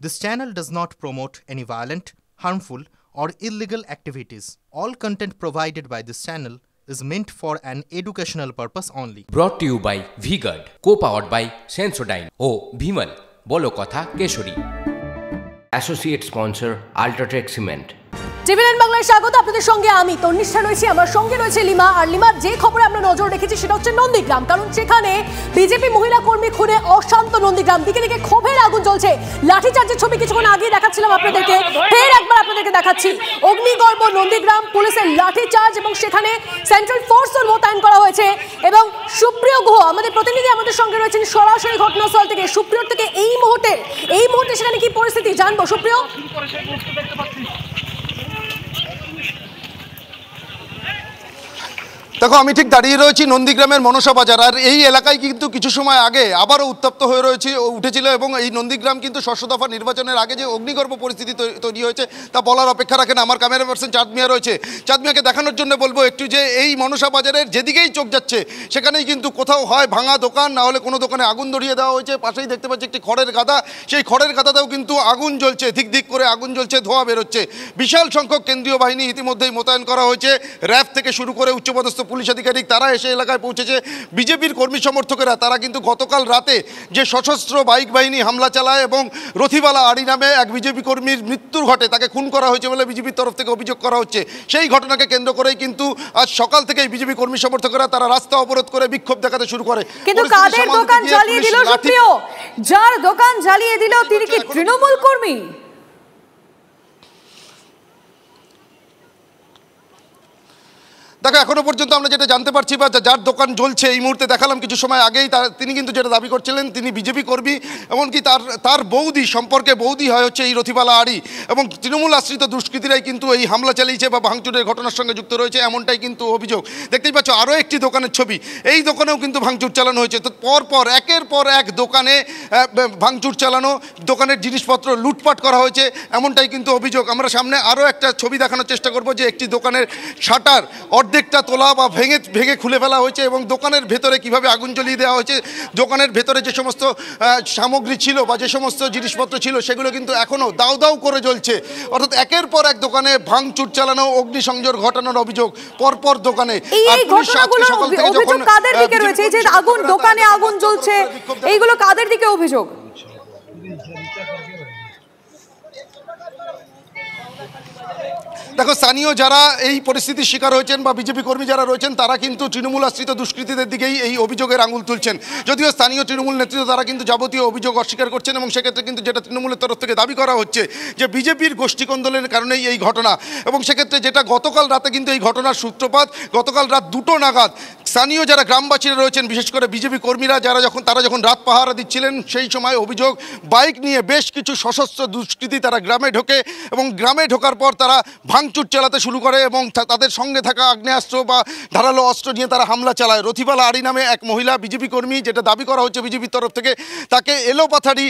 This channel does not promote any violent, harmful, or illegal activities. All content provided by this channel is meant for an educational purpose only. Brought to you by V-Guard, co-powered by Sensodyne O Bhimal, বলো কথা কেশরী। Associate sponsor Ultratech Cement. TVN বাংলায় স্বাগত। আপনাদের সঙ্গে আমি তন্নিষ্ঠা রয়েছি, আমার সঙ্গে রয়েছে লিমা। আর লিমা, যে খবরে আমরা নজর রেখেছি সেটা হচ্ছে নন্দীগ্রাম, কারণ সেখানে বিজেপি মহিলা কর্মী খুনে অশান্ত নন্দীগ্রাম। দিকে দিকে ক্ষোভের আগুন জ্বলছে। লাঠিচার্জের ছবি কিছুক্ষণ আগে দেখাচ্ছিলাম আপনাদেরকে, ফের একবার আপনাদেরকে দেখাচ্ছি। অগ্নিগর্ভ নন্দীগ্রাম, পুলিশের লাঠিচার্জ এবং সেখানে সেন্ট্রাল ফোর্সও মোতায়েন করা হয়েছে। এবং সুপ্রিয় গুহ আমাদের প্রতিনিধি আমাদের সঙ্গে রয়েছেন সরাসরি ঘটনাস্থল থেকে। সুপ্রিয়র থেকে এই মুহূর্তে সেখানে কি পরিস্থিতি জানবো সুপ্রিয়? দেখো, আমি ঠিক দাঁড়িয়ে রয়েছি নন্দীগ্রামের মনসা বাজার। আর এই এলাকায় কিন্তু কিছু সময় আগে আবারও উত্তপ্ত হয়ে উঠেছিল এবং এই নন্দীগ্রাম কিন্তু ষষ্ঠ দফা নির্বাচনের আগে যে অগ্নিগর্ভ পরিস্থিতি তৈরি হয়েছে তা বলার অপেক্ষা রাখে না। আমার ক্যামেরা পার্সন চাঁদ মিয়া রয়েছে, চাঁদ মিয়াকে দেখানোর জন্য বলবো একটু যে এই মনসা বাজারের যেদিকেই চোখ যাচ্ছে সেখানেই কিন্তু কোথাও হয় ভাঙা দোকান, না হলে কোনো দোকানে আগুন ধরিয়ে দেওয়া হয়েছে। পাশেই দেখতে পাচ্ছি একটি খড়ের গাদা, সেই খড়ের গাদাতেও কিন্তু আগুন জ্বলছে, ধিক করে আগুন জ্বলছে, ধোঁয়া বেরোচ্ছে। বিশাল সংখ্যক কেন্দ্রীয় বাহিনী ইতিমধ্যেই মোতায়েন করা হয়েছে। র্যাব থেকে শুরু করে উচ্চপদস্থ পুলিশ আধিকারিক তারা এসে এলাকায় পৌঁছেছে। বিজেপির কর্মী সমর্থকেরা তারা কিন্তু গতকাল রাতে যে সশস্ত্র বাইক বাহিনী হামলা চালায় এবং রথিবালা আড়ি নামে এক বিজেপি কর্মীর মৃত্যুর ঘটে, তাকে খুন করা হয়েছে বলে বিজেপির তরফ থেকে অভিযোগ করা হচ্ছে। সেই ঘটনাকে কেন্দ্র করেই কিন্তু আজ সকাল থেকেই বিজেপি কর্মী সমর্থকেরা তারা রাস্তা অবরোধ করে বিক্ষোভ দেখাতে শুরু করে। কিন্তু কাদের দোকান জ্বালিয়ে দিল সুপ্রিয়? যার দোকান জ্বালিয়ে দিল তিনি কি তৃণমূল কর্মী? দেখো, এখনো পর্যন্ত আমরা যেটা জানতে পারছি বা যার দোকান জ্বলছে এই মুহূর্তে দেখালাম কিছু সময় আগেই, তিনি কিন্তু যেটা দাবি করছিলেন তিনি বিজেপি কর্মী। এমনকি তার বৌদি সম্পর্কে বৌদি হয় হচ্ছে এই রথিবালা আড়ি, এবং তৃণমূল আশ্রিত দুষ্কৃতীরাই কিন্তু এই হামলা চালিয়েছে বা ভাঙচুরের ঘটনার সঙ্গে যুক্ত রয়েছে, এমনটাই কিন্তু অভিযোগ। দেখতেই পাচ্ছ আরও একটি দোকানের ছবি, এই দোকানেও কিন্তু ভাঙচুর চালানো হয়েছে। তো পরপর একের পর এক দোকানে ভাঙচুর চালানো, দোকানের জিনিসপত্র লুটপাট করা হয়েছে, এমনটাই কিন্তু অভিযোগ। আমরা সামনে আরও একটা ছবি দেখানোর চেষ্টা করব যে একটি দোকানের শাটার অর্ধেকটা তোলা বা ভেঙে খুলে ফেলা হয়েছে এবং দোকানের ভেতরে কিভাবে আগুন জ্বলিয়ে দেওয়া হয়েছে। দোকানের ভেতরে যে সমস্ত সামগ্রী ছিল বা যে সমস্ত জিনিসপত্র ছিল সেগুলো কিন্তু এখনও দাউ দাউ করে জ্বলছে। অর্থাৎ একের পর এক দোকানে ভাঙচুর চালানো, অগ্নিসংযোগ ঘটানোর অভিযোগ পরপর দোকানে। কাদের দিকে রয়েছে এই যে আগুন, দোকানে আগুন জ্বলছে, এইগুলো কাদের দিকে অভিযোগ? দেখো, স্থানীয় যারা এই পরিস্থিতির শিকার হয়েছেন বা বিজেপি কর্মী যারা রয়েছেন তারা কিন্তু তৃণমূল আশ্রিত দুষ্কৃতীদের দিকেই এই অভিযোগের আঙুল তুলছেন। যদিও স্থানীয় তৃণমূল নেতৃত্ব তারা কিন্তু যাবতীয় অভিযোগ অস্বীকার করছেন এবং সেক্ষেত্রে কিন্তু যেটা তৃণমূলের তরফ থেকে দাবি করা হচ্ছে যে বিজেপির গোষ্ঠীকন্দলের কারণেই এই ঘটনা। এবং সেক্ষেত্রে যেটা গতকাল রাতে কিন্তু এই ঘটনার সূত্রপাত গতকাল রাত 2টো নাগাদ স্থানীয় যারা গ্রামবাসীরা রয়েছেন, বিশেষ করে বিজেপি কর্মীরা তারা যখন রাত পাহারা দিচ্ছিলেন সেই সময় অভিযোগ বাইক নিয়ে বেশ কিছু সশস্ত্র দুষ্কৃতী তারা গ্রামে ঢোকে এবং গ্রামে ঢোকার পর তারা ভাঙচুর চালাতে শুরু করে এবং তাদের সঙ্গে থাকা আগ্নেয়াস্ত্র বা ধারালো অস্ত্র নিয়ে তারা হামলা চালায়। রথিবালা আড়ি নামে এক মহিলা বিজেপি কর্মী, যেটা দাবি করা হচ্ছে বিজেপির তরফ থেকে, তাকে এলোপাথারি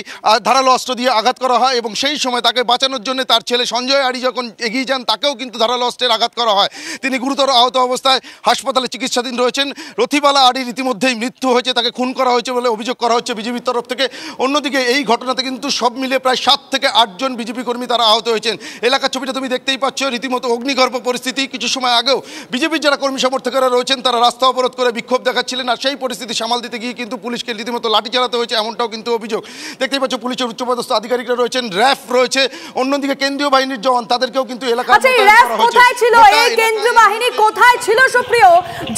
ধারালো অস্ত্র দিয়ে আঘাত করা হয় এবং সেই সময় তাকে বাঁচানোর জন্য তার ছেলে সঞ্জয় আড়ি যখন এগিয়ে যান তাকেও কিন্তু ধারালো অস্ত্রের আঘাত করা হয়। তিনি গুরুতর আহত অবস্থায় হাসপাতালে চিকিৎসাধীন রয়েছেন। রথিবালা আড়ির ইতিমধ্যেই মৃত্যু হয়েছে, তাকে খুন করা হয়েছে বলে অভিযোগ করা হচ্ছে বিজেপির তরফ থেকে। অন্যদিকে এই ঘটনাতে কিন্তু সব মিলে প্রায় 7 থেকে 8 জন বিজেপি কর্মী তারা আহত হয়েছেন। এলাকার ছবিটা তুমি দেখতেই পাচ্ছ, রীতিমতো অগ্নিগর্ভ পরিস্থিতি। কিছু সময় আগেও বিজেপির যারা কর্মী সমর্থকেরা রয়েছেন তারা রাস্তা অবরোধ করে বিক্ষোভ দেখাচ্ছিলেন, আর সেই পরিস্থিতি সামাল দিতে গিয়ে কিন্তু পুলিশকে রীতিমতো লাঠি চালাতে হয়েছে, এমনটাও কিন্তু অভিযোগ। দেখতেই পাচ্ছ পুলিশের উচ্চপদস্থ আধিকারিকরা রয়েছেন, র্যাব রয়েছে, অন্যদিকে কেন্দ্রীয় বাহিনীর জওয়ান, তাদেরকেও কিন্তু এলাকায় কোথায় ছিল এই কেন্দ্রীয় বাহিনী, কোথায় ছিল সুপ্রিয়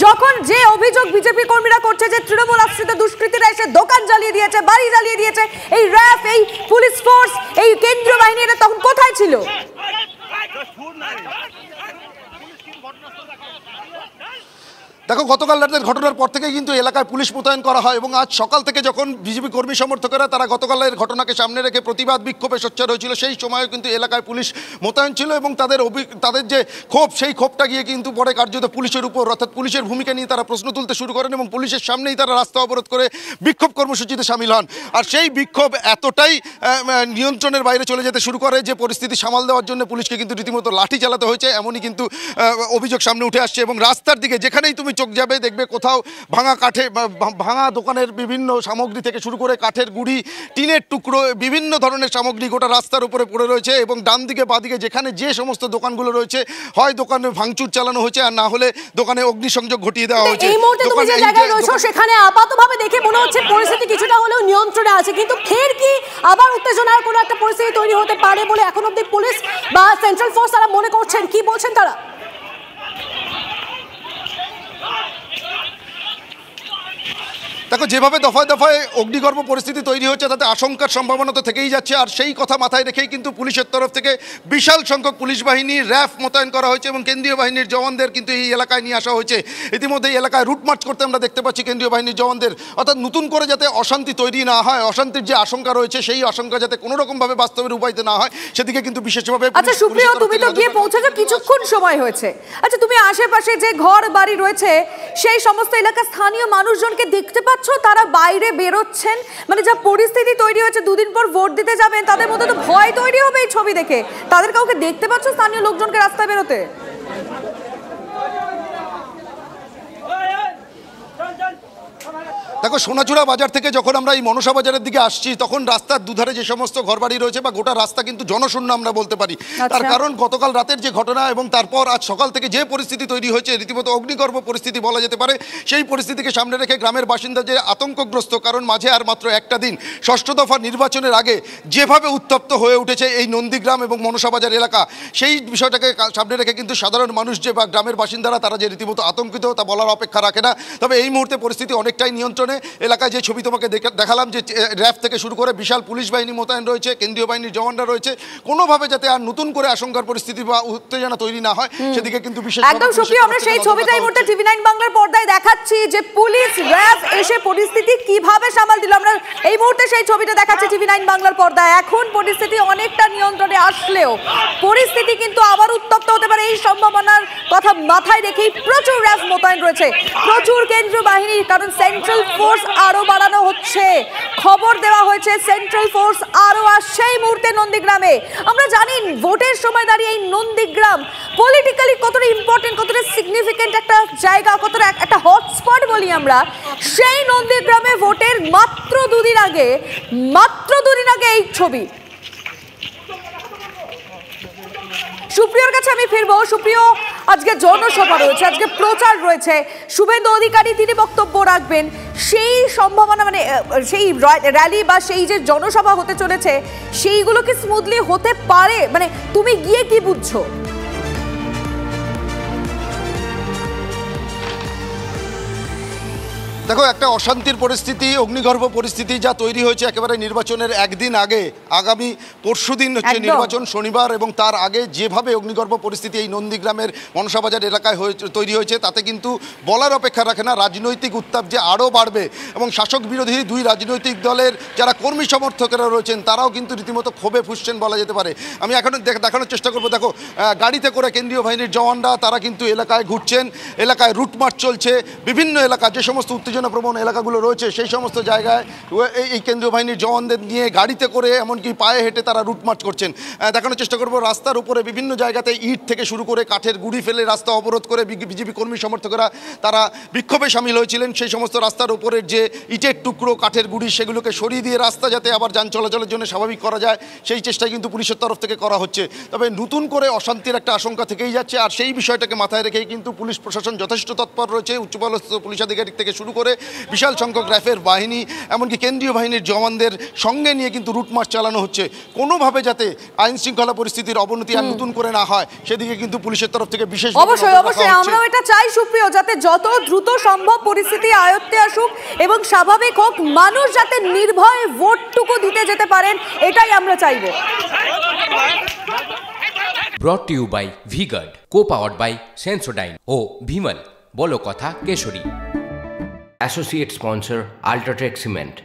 যখন যে অভিযোগ বিজেপি কর্মীরা করছে যে তৃণমূল আশ্রিত দুষ্কৃতীরা এসে দোকান জ্বালিয়ে দিয়েছে, বাড়ি জ্বালিয়ে দিয়েছে, এই র্যাব, এই পুলিশ ফোর্স, এই কেন্দ্রীয় বাহিনী এরা তখন কোথায় ছিল? দেখো, গতকাল রাতের ঘটনার পর থেকে কিন্তু এলাকায় পুলিশ মোতায়েন করা হয় এবং আজ সকাল থেকে যখন বিজেপি কর্মী সমর্থকেরা তারা গতকালের ঘটনাকে সামনে রেখে প্রতিবাদ বিক্ষোভে সোচ্চার হয়েছিল সেই সময়ও কিন্তু এলাকায় পুলিশ মোতায়েন ছিল এবং তাদের যে ক্ষোভ সেই ক্ষোভটা গিয়ে কিন্তু পরে কার্যত পুলিশের উপর, অর্থাৎ পুলিশের ভূমিকা নিয়ে তারা প্রশ্ন তুলতে শুরু করেন এবং পুলিশের সামনেই তারা রাস্তা অবরোধ করে বিক্ষোভ কর্মসূচিতে সামিল হন। আর সেই বিক্ষোভ এতটাই নিয়ন্ত্রণের বাইরে চলে যেতে শুরু করে যে পরিস্থিতি সামাল দেওয়ার জন্য পুলিশকে কিন্তু রীতিমতো লাঠি চালাতে হয়েছে, এমনই কিন্তু অভিযোগ সামনে উঠে আসছে। এবং রাস্তার দিকে যেখানেই তুমি চোখ যাবে, দেখবে কোথাও ভাঙা কাঠে ভাঙা দোকানের বিভিন্ন সামগ্রী থেকে শুরু করে কাঠের গুঁড়ি, টিনের টুকরো, বিভিন্ন ধরনের সামগ্রী গোটা রাস্তার উপরে পড়ে রয়েছে এবং ডান দিকে বাদিকে যেখানে যে সমস্ত দোকানগুলো রয়েছে হয় দোকানে ভাঙচুর চালানো হয়েছে আর না হলে দোকানে অগ্নিসংযোগ ঘটিয়ে দেওয়া হয়েছে। এই মুহূর্তে তুমি যে জায়গায় রয়েছো সেখানে আপাতভাবে দেখে মনে হচ্ছে পরিস্থিতি কিছুটা হলেও নিয়ন্ত্রণে আছে, কিন্তু ফের কি আবার উত্তেজনার কোনো একটা পরিস্থিতি তৈরি হতে পারে বলে এখন অব্দি পুলিশ বা সেন্ট্রাল ফোর্স তারা মনে করছেন? কি বলছেন তারা? দেখো, যেভাবে দফায় দফায় অগ্নিগর্ভ পরিস্থিতি তৈরি হচ্ছে তাতে আশঙ্কার সম্ভাবনা তো থেকেই যাচ্ছে, আর সেই কথা মাথায় রেখেই কিন্তু পুলিশের তরফ থেকে বিশাল সংখ্যক পুলিশ বাহিনী র্যাফ মোতায়েন করা হয়েছে এবং কেন্দ্রীয় বাহিনীর জওয়ানদের কিন্তু এই এলাকায় নিয়ে আসা হয়েছে। ইতিমধ্যে এই এলাকায় রুট মার্চ করতে আমরা দেখতে পাচ্ছি কেন্দ্রীয় বাহিনীর জওয়ানদের, অর্থাৎ নতুন করে যাতে অশান্তি তৈরি না হয়, অশান্তির যে আশঙ্কা রয়েছে সেই আশঙ্কা যাতে কোনো রকমভাবে বাস্তবের উপায়তে না হয় সেদিকে কিন্তু বিশেষভাবে। আচ্ছা সুপ্রিয়, তুমি তো গিয়ে পৌঁছেছো কিছুক্ষণ সময় হয়েছে, আচ্ছা তুমি আশেপাশে যে ঘর বাড়ি রয়েছে সেই সমস্ত এলাকার স্থানীয় মানুষজনকে দেখতে পাচ্ছ তারা বাইরে বেরোচ্ছেন? মানে যা পরিস্থিতি তৈরি হয়েছে, দুদিন পর ভোট দিতে যাবেন, তাদের মধ্যে তো ভয় তৈরি হবে এই ছবি দেখে। তাদের কাউকে দেখতে পাচ্ছ স্থানীয় লোকজনকে রাস্তায় বেরোতে? দেখো, সোনাচূড়া বাজার থেকে যখন আমরা এই মনসা বাজারের দিকে আসছি তখন রাস্তার দুধারে যে সমস্ত ঘরবাড়ি রয়েছে বা গোটা রাস্তা কিন্তু জনশূন্য আমরা বলতে পারি। তার কারণ গতকাল রাতের যে ঘটনা এবং তারপর আজ সকাল থেকে যে পরিস্থিতি তৈরি হয়েছে, রীতিমতো অগ্নিগর্ভ পরিস্থিতি বলা যেতে পারে, সেই পরিস্থিতিকে সামনে রেখে গ্রামের বাসিন্দা যে আতঙ্কগ্রস্ত, কারণ মাঝে আর মাত্র একটা দিন ষষ্ঠ দফা নির্বাচনের আগে যেভাবে উত্তপ্ত হয়ে উঠেছে এই নন্দীগ্রাম এবং মনসা বাজার এলাকা, সেই বিষয়টাকে সামনে রেখে কিন্তু সাধারণ মানুষ যে বা গ্রামের বাসিন্দারা তারা যে রীতিমতো আতঙ্কিত তা বলার অপেক্ষা রাখে না। তবে এই মুহূর্তে পরিস্থিতি অনেকটাই নিয়ন্ত্রণে। এলাকায় যে ছবি তোমাকে দেখালাম যে র্যাফ থেকে শুরু করে বিশাল পুলিশ বাহিনী মোতায়েন রয়েছে, কেন্দ্রীয় বাহিনীর জওয়ানরা রয়েছে, কোনোভাবে যাতে আর নতুন করে আশঙ্কার পরিস্থিতি বা উত্তেজনা তৈরি না হয় সেদিকে কিন্তু বিশেষ। একদম সুপ্রিয়, আমরা সেই ছবিটাই এই মুহূর্তে টিভি 9 বাংলার পর্দায় দেখাচ্ছি যে পুলিশ র্যাফ এসে পরিস্থিতি কিভাবে সামাল দিল। আমরা এই মুহূর্তে সেই ছবিটা দেখাচ্ছি টিভি 9 বাংলার পর্দায়। এখন পরিস্থিতি অনেকটা নিয়ন্ত্রণে আসলেও পরিস্থিতি কিন্তু আবার উত্তপ্ত হতে পারে, এই সম্ভাবনার কথা মাথায় রেখেই প্রচুর র্যাফ মোতায়েন রয়েছে, প্রচুর কেন্দ্রীয় বাহিনী, কারণ সেন্ট্রাল ফোর্স আরো বাড়ানো হচ্ছে। খবর দেওয়া হয়েছে সেন্ট্রাল ফোর্স আরো আসছে এই মুহূর্তে নন্দীগ্রামে। আমরা জানি ভোটের সময় দাঁড়িয়ে এই নন্দীগ্রাম পলিটিক্যালি কতটা ইম্পর্টেন্ট, কতটা সিগনিফিকেন্ট একটা জায়গা, কতটা একটা হটস্পট বলি আমরা। সেই নন্দীগ্রামে ভোটের মাত্র দুদিন আগে এই ছবি। সুপ্রিয়র কাছে আমি ফিরবো। সুপ্রিয়, আজকে জনসভা রয়েছে, আজকে প্রচার রয়েছে, শুভেন্দু অধিকারী তিনি বক্তব্য রাখবেন, সেই সম্ভাবনা মানে সেই র্যালি বা সেই যে জনসভা হতে চলেছে সেইগুলো কি স্মুথলি হতে পারে? মানে তুমি গিয়ে কি বুঝছো? দেখো, একটা অশান্তির পরিস্থিতি, অগ্নিগর্ভ পরিস্থিতি যা তৈরি হয়েছে একেবারে নির্বাচনের একদিন আগে, আগামী পরশুদিন হচ্ছে নির্বাচন, শনিবার, এবং তার আগে যেভাবে অগ্নিগর্ভ পরিস্থিতি এই নন্দীগ্রামের মনসাবাজার এলাকায় তৈরি হয়েছে তাতে কিন্তু বলার অপেক্ষা রাখে না। রাজনৈতিক উত্তাপ যে আরও বাড়বে এবং শাসক বিরোধী দুই রাজনৈতিক দলের যারা কর্মী সমর্থকেরা রয়েছেন তারাও কিন্তু রীতিমতো ক্ষোভে ফুসছেন বলা যেতে পারে। আমি এখন দেখানোর চেষ্টা করবো। দেখো, গাড়িতে করে কেন্দ্রীয় বাহিনীর জওয়ানরা তারা কিন্তু এলাকায় ঘুরছেন, এলাকায় রুটমার্চ চলছে, বিভিন্ন এলাকা যে সমস্ত উত্তেজনাপ্রবণ এলাকাগুলো রয়েছে সেই সমস্ত জায়গায় এই কেন্দ্রীয় বাহিনীর জওয়ানদের নিয়ে গাড়িতে করে এমনকি পায়ে হেঁটে তারা রুট মার্চ করছেন। দেখানোর চেষ্টা করবো রাস্তার উপরে বিভিন্ন জায়গাতে ইট থেকে শুরু করে কাঠের গুঁড়ি ফেলে রাস্তা অবরোধ করে বিজেপি কর্মী সমর্থকেরা তারা বিক্ষোভে সামিল হয়েছিলেন। সেই সমস্ত রাস্তার উপরের যে ইটের টুকরো, কাঠের গুঁড়ি, সেগুলোকে সরিয়ে দিয়ে রাস্তা যাতে আবার যান চলাচলের জন্য স্বাভাবিক করা যায় সেই চেষ্টাই কিন্তু পুলিশের তরফ থেকে করা হচ্ছে। তবে নতুন করে অশান্তির একটা আশঙ্কা থেকেই যাচ্ছে, আর সেই বিষয়টাকে মাথায় রেখেই কিন্তু পুলিশ প্রশাসন যথেষ্ট তৎপর রয়েছে। উচ্চপদস্থ পুলিশ আধিকারিক থেকে শুরু করে বিশাল সংখ্যক র্যাফের বাহিনী, এমনকি কেন্দ্রীয় বাহিনীর জওয়ানদের সঙ্গে নিয়ে কিন্তু রুটমার্চ চালানো হচ্ছে, কোনোভাবে যাতে আইন শৃঙ্খলা পরিস্থিতির অবনতি আর নতুন করে না হয় সেদিকে কিন্তু পুলিশের তরফ থেকে বিশেষ। অবশ্যই আমরাও এটা চাই সুপ্রিয়, যাতে যত দ্রুত সম্ভব পরিস্থিতি আয়ত্তে আসুক এবং স্বাভাবিক হোক, মানুষ যাতে নির্ভয়ে ভোটটুকু দিতে যেতে পারেন, এটাই আমরা চাইব। Brought to you by V-Guard, co-powered by Sensodyne O Bhimal, বলো কথা কেশরী। Associate sponsor Ultratech Cement.